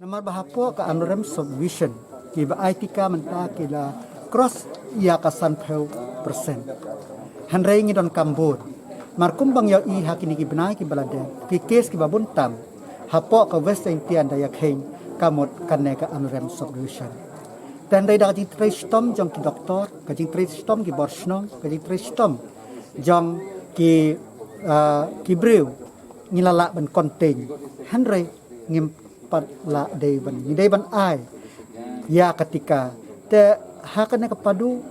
Nomor bahapo ka anuram subvision kiba ITK menta kila cross ia kasan peu persen. Handrai ngi don kambur. Markum bang yau i hakini ki benai ki balade ki kes ki babuntam. Hapo ka west intian daya keng kamot kanne ka anuram subvision. Dan dai da jing tristom jong ki doktor, ka jing tristom ki borsnong, ka jing tristom jong ki breu ngilala ban konten. Handrai ngim pat la deban ai ya ketika te hakane kepadu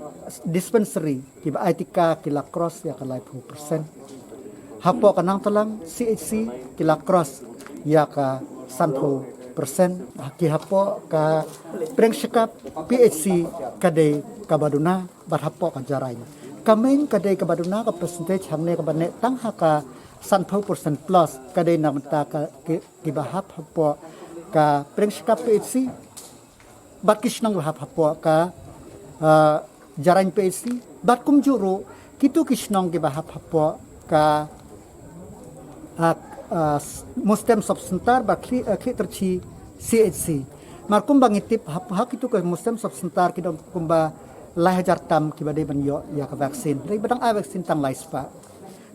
dispensary kiba ITK kila cross ya ka 50%. Hapo kanang talang CHC kila cross ya ka 100%. Ki hapo ka prengsekap PHC kade kabaduna bat hapo ka jarai. Kameng kade kabaduna ka percentage hamne ka bane tang haka 100% plus kade namta ka kibahap hapo ka prengsekap PHC bat kisnang lahap hapo ka jarain PHC bat kum juru kitu kisnang kibahap hapo ka mustem subsentar bat kli terci CHC markum bangitip hak itu ke mustem subsentar kidong kumba lahajar tam kibade ban yo ya ka vaksin dai badang a vaksin tang laispa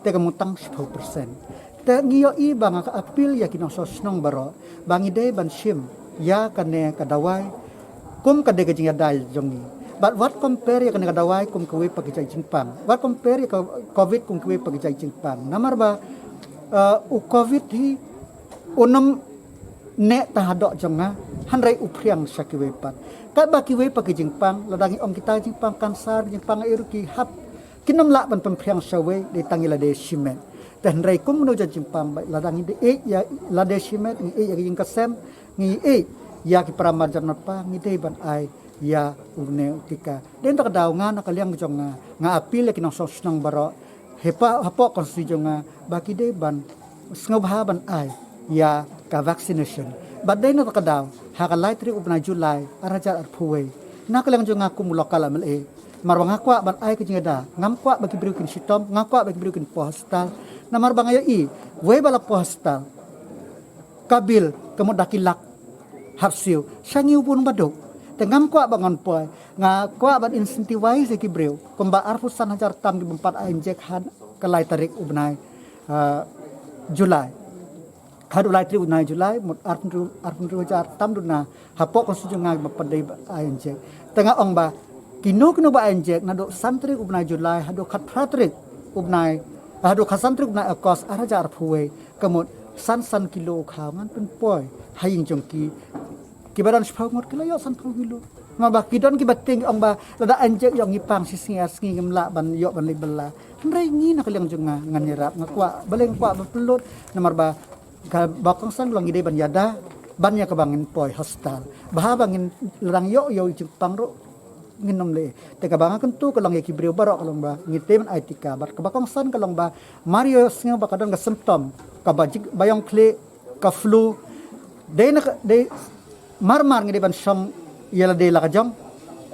te kamutang 10%. Te ngiyo i bang ka apil ya kinong sosnong baro bangi day ban shim ya kane kadawai kum kade gajing dai jongi but what compare ya kane kadawai kum kuwi pagi jai jingpang what compare ya covid kum kuwi pagi jai jingpang namar ba u covid hi unam ne tahadok jonga hanrai upriang sakiwe pat ka ba kiwe pagi jingpang ladangi om kita jingpang kansar jingpang iruki hap kinam la ban pempriang sawe de tangila de shimen dan rai kum no jimpang ladang ide ya lade shimet ni ya ging kasem ni ya ki pramar janat pa ni de ban ai ya une utika den tak daw nga nakaliang jong nga apil ki nang sosnang baro hepa hapo konsi jong baki de ban snobha ban ai ya ka vaccination but de no tak daw ha ka light tri upna July arajar arpuwe nakaliang jong aku mulokal amal marwang akwa ban ai kejingada ngam kwa bagi briukin sitom ngakwa bagi briukin postal namar bangaya i we bala postal kabil kemodakilak hapsiu sangiu pun badok tengam kwa bangon poy nga kwa ban incentivize ki breu komba arfusan hajar tam di 4 injek had kelai tarik ubnai Julai hadu lai tri ubnai Julai mut arfun hajar tam duna hapok konsujunga bapadai injek tengah ong ba kino ba injek nado santri ubnai Julai hadu khat pratrik ubnai hadu khasantri ubnai akos arajar phuwe kamut san kilo khaman pen poi haing jongki kibaran sphaumot kilo yo san kilo ma ba kidon ki bating ong ba lada injek yong ngipang sisinga singi ngemla ban yo ban libela nrai ngi nak liang jonga nganirap ngakwa baleng kwa bapelot namar ba bakong sang long ide ban yada bannya kabangin poi hostal bahabangin lerang yo jepang ro nginom le te kabanga kentu kalong ki breu barok kalong ba ngitemen ITK bar kabakong san kalong ba Mario singa ba kadang ga symptom ka bayong kle ka flu de marmar ngide ban som yela de la kajong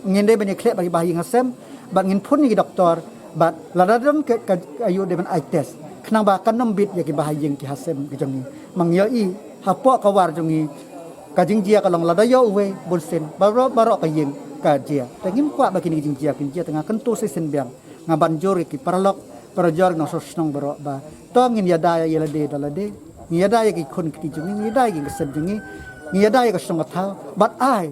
nginde ban kle bagi bahi ngasem ba ngin pun ni doktor ba ladadon ke ayu de ban eye test knang ba kanom bit ya ki bahi ki hasem ki jongi mangyo i hapo kawar jongi kajing jia kalong ladayo we bulsen baro kayeng kajia tengim kwa bagi ni jia tengah kentu sesen biang ngaban jori ki parajor no sosnong baro ba tongin yada yela de dalade yada ki kun ki jungi yada ki kesem jungi yada ki song thau but ai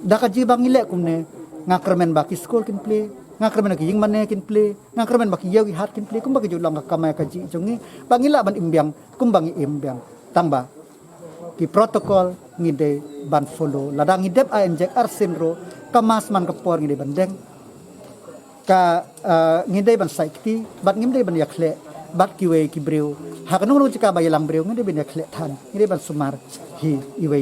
da ka jibang ile kumne ngakrmen ba ki school kin play ngakrmen ki ying mane kin play ngakrmen ba ki yawi hat kin play kum ba ki julang ka kamay ka ji jungi bangila ban imbiang kum bangi imbiang tamba ki protokol ngide ban follow ladang ngidep a injek arsenro kamas man kapor ngide bandeng ka ngide ban saikti bat ngide ban yakle bat kiwe ki breu hakanu ru cika bayalang breu ngide ban yakle than ngide ban sumar hi iwe